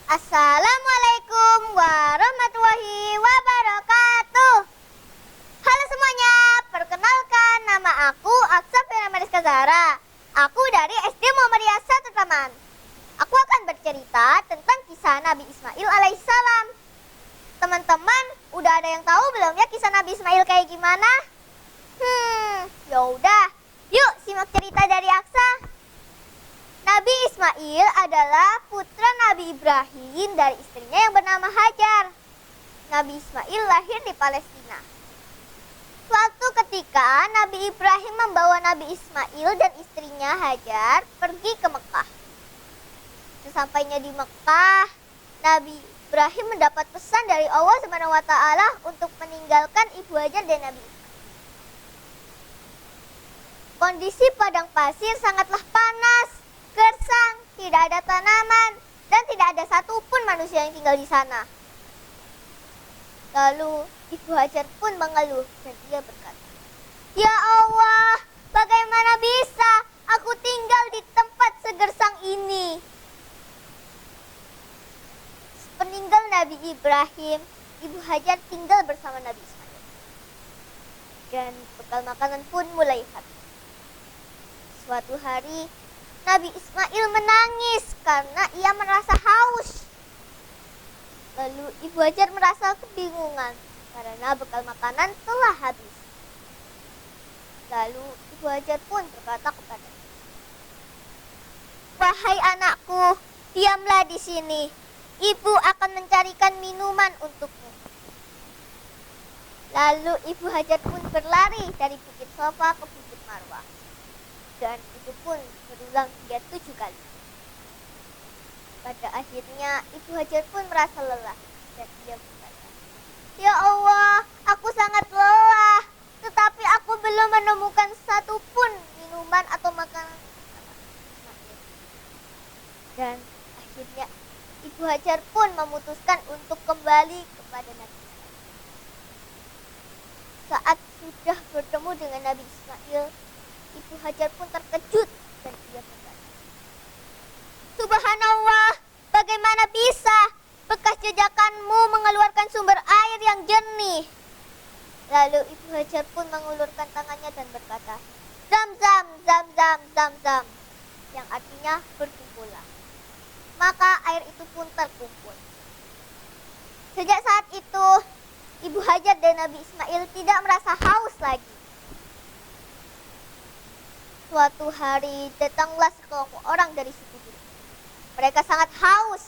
Assalamualaikum warahmatullahi wabarakatuh. Halo semuanya, perkenalkan nama aku Aksa Firmariska Zahra. Aku dari SD Muhammadiyah 1 Taman. Aku akan bercerita tentang kisah Nabi Ismail alaihissalam. Teman-teman, udah ada yang tahu belum ya kisah Nabi Ismail kayak gimana? Yaudah, yuk simak cerita dari Aksa. Nabi Ismail adalah putra Nabi Ibrahim dari istrinya yang bernama Hajar. Nabi Ismail lahir di Palestina. Suatu ketika Nabi Ibrahim membawa Nabi Ismail dan istrinya Hajar pergi ke Mekah. Sesampainya di Mekah, Nabi Ibrahim mendapat pesan dari Allah SWT untuk meninggalkan ibu Hajar dan Nabi Ismail. Kondisi padang pasir sangatlah panas, gersang, tidak ada tanaman, dan tidak ada satupun manusia yang tinggal di sana. Lalu Ibu Hajar pun mengeluh dan dia berkata, "Ya Allah, bagaimana bisa aku tinggal di tempat segersang ini?" Sepeninggal Nabi Ibrahim, Ibu Hajar tinggal bersama Nabi Ismail. Dan bekal makanan pun mulai habis. Suatu hari, Nabi Ismail menangis karena ia merasa haus. Lalu Ibu Hajar merasa kebingungan karena bekal makanan telah habis. Lalu Ibu Hajar pun berkata kepadanya, "Wahai anakku, diamlah di sini. Ibu akan mencarikan minuman untukmu." Lalu Ibu Hajar pun berlari dari bukit Safa ke bukit Marwah. Dan itu pun berulang hingga 7 kali. Pada akhirnya Ibu Hajar pun merasa lelah dan dia berkata, "Ya Allah, aku sangat lelah, tetapi aku belum menemukan satupun minuman atau makanan." Dan akhirnya Ibu Hajar pun memutuskan untuk kembali kepada Nabi Ismail. Saat sudah bertemu dengan Nabi Ismail, Ibu Hajar pun terkejut dan dia berkata, "Subhanallah, bagaimana bisa bekas jejakanmu mengeluarkan sumber air yang jernih?" Lalu Ibu Hajar pun mengulurkan tangannya dan berkata, "Zam-zam, zam-zam, zam-zam," yang artinya berkumpullah. Maka air itu pun terkumpul. Sejak saat itu, Ibu Hajar dan Nabi Ismail tidak merasa haus lagi. Suatu hari datanglah sekelompok orang dari suku Bani. Mereka sangat haus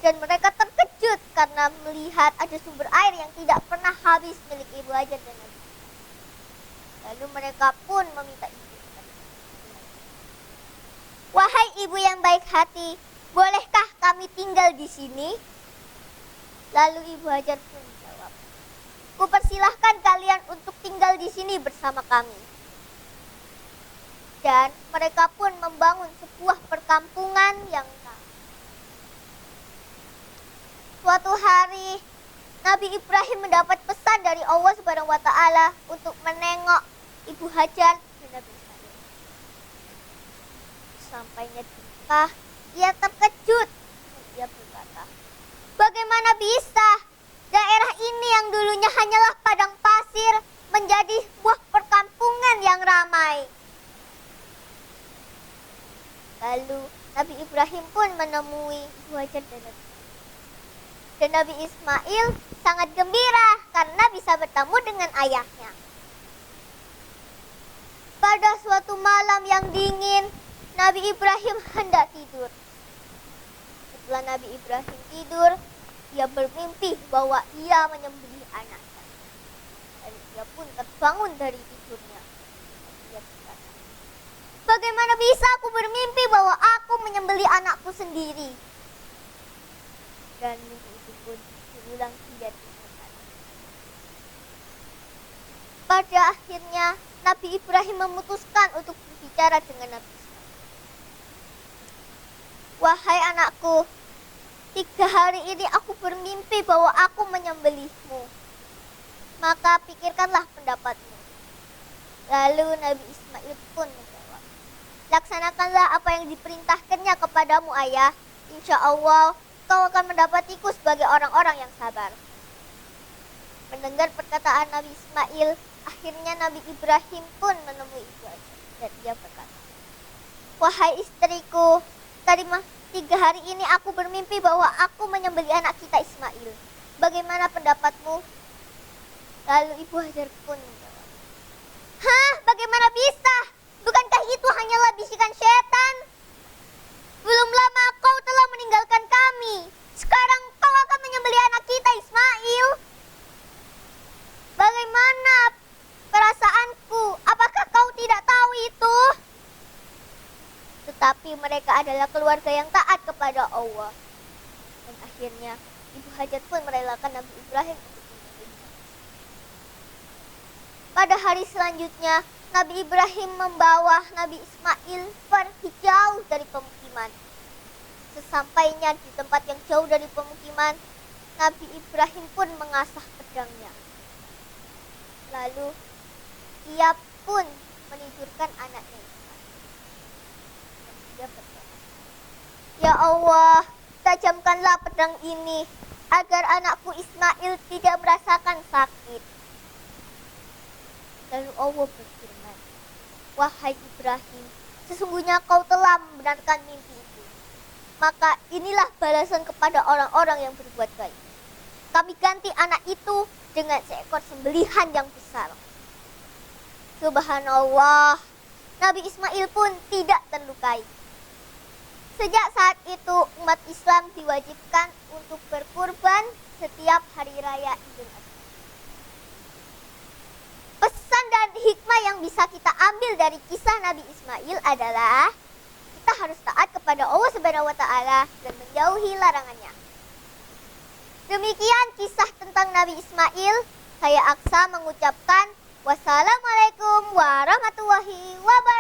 dan mereka terkejut karena melihat ada sumber air yang tidak pernah habis milik Ibu Hajar dan Nabi. Lalu mereka pun meminta ibu. "Wahai ibu yang baik hati, bolehkah kami tinggal di sini?" Lalu Ibu Hajar pun menjawab, "Kupersilahkan kalian untuk tinggal di sini bersama kami." Dan mereka pun membangun sebuah perkampungan yang ramai. Suatu hari, Nabi Ibrahim mendapat pesan dari Allah SWT untuk menengok Ibu Hajar dan Nabi Ismail. Sampainya di Mekah, ia terkejut dan ia berkata, "Bagaimana bisa daerah ini yang dulunya hanyalah padang pasir menjadi sebuah perkampungan yang ramai?" Lalu Nabi Ibrahim pun menemui Ibu Hajar dan Nabi Ismail. Dan Nabi Ismail sangat gembira karena bisa bertemu dengan ayahnya. Pada suatu malam yang dingin, Nabi Ibrahim hendak tidur. Setelah Nabi Ibrahim tidur, ia bermimpi bahwa ia menyembelih anaknya. Dan ia pun terbangun dari tidurnya. Ia berkata, "Bagaimana bisa aku bermimpi bahwa aku menyembelih anakku sendiri?" Dan mimpi itu pun berulang hingga 3 kali. Pada akhirnya Nabi Ibrahim memutuskan untuk berbicara dengan Nabi Ismail. "Wahai anakku, 3 hari ini aku bermimpi bahwa aku menyembelihmu. Maka pikirkanlah pendapatmu." Lalu Nabi Ismail pun menjawab, "Laksanakanlah apa yang diperintahkannya kepadamu, ayah. Insya Allah kau akan mendapatiku sebagai orang-orang yang sabar. Mendengar perkataan Nabi Ismail, akhirnya Nabi Ibrahim pun menemui Ibu Hajar. Dan dia berkata, "Wahai istriku, tadi 3 hari ini aku bermimpi bahwa aku menyembelih anak kita Ismail. Bagaimana pendapatmu?" Lalu Ibu Hajar pun menjawab, "Hah, bagaimana bisa? Bukankah itu hanyalah bisikan setan? Belum lama kau telah meninggalkan kami. Sekarang kau akan menyembelih anak kita Ismail. Bagaimana perasaanku? Apakah kau tidak tahu itu?" Tetapi mereka adalah keluarga yang taat kepada Allah. Dan akhirnya Ibu Hajar pun merelakan Nabi Ibrahim untuk menyembelih. Pada hari selanjutnya, Nabi Ibrahim membawa Nabi Ismail pergi jauh dari pemukiman. Sesampainya di tempat yang jauh dari pemukiman, Nabi Ibrahim pun mengasah pedangnya. Lalu ia pun menidurkan anaknya Ismail. Dan dia berkata, "Ya Allah, tajamkanlah pedang ini agar anakku Ismail tidak merasakan sakit." Lalu Allah berfirman, "Wahai Ibrahim, sesungguhnya kau telah membenarkan mimpi itu. Maka inilah balasan kepada orang-orang yang berbuat baik. Kami ganti anak itu dengan seekor sembelihan yang besar." Subhanallah, Nabi Ismail pun tidak terlukai. Sejak saat itu, umat Islam diwajibkan untuk berkurban setiap hari raya Idul Adha. Pesan dan hikmah yang bisa kita ambil dari kisah Nabi Ismail adalah kita harus taat kepada Allah Subhanahu wa taala dan menjauhi larangannya. Demikian kisah tentang Nabi Ismail. Saya Aksa mengucapkan wassalamualaikum warahmatullahi wabarakatuh.